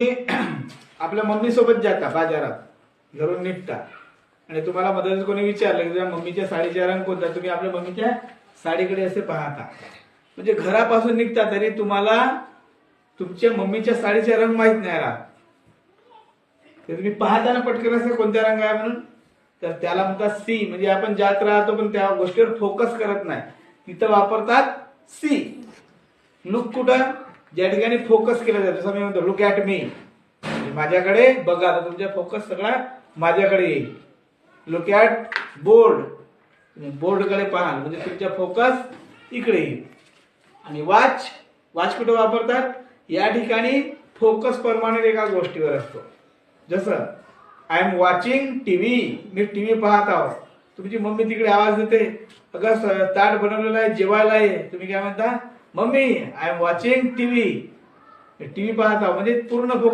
आपल्या मम्मी सोबत जाता बाजारात घरून निघता आणि तुम्हाला मदत कोणी विचारलं की तुझ्या मम्मीच्या साडीचा रंग कोणता, तुम्ही आपल्या मम्मीच्या साडीकडे असे पाहता. म्हणजे घरापासून निघता तरी तुम्हाला तुमच्या मम्मीच्या साडीचा रंग माहित नाही राहत. तर तुम्ही पाहताना पटकन असं कोणत्या रंग आहे म्हणून, तर त्याला म्हणतात सी. म्हणजे आपण जात राहतो पण त्या गोष्टीवर फोकस करत नाही, तिथं वापरतात सी. लुक कुठं, ज्या ठिकाणी फोकस केला जातो, जसं मी म्हणतो लुक ॲट मी, माझ्याकडे बघा, तर तुमचा फोकस सगळा माझ्याकडे येईल. लुक ॲट बोर्ड, बोर्डकडे पाहाल म्हणजे तुमचा फोकस इकडे येईल. आणि वॉच, वॉच कुठे वापरतात, या ठिकाणी फोकस परमानंट एका गोष्टीवर असतो. जसं I am watching TV, me TV पाहत आहोत. तुमची मम्मी तिकडे आवाज देते, अगं ताट बनवलेलं आहे, जेवायला आहे, तुम्ही काय म्हणता, mummy I am watching TV, TV पाहत आहोत. म्हणजे पूर्ण फोकस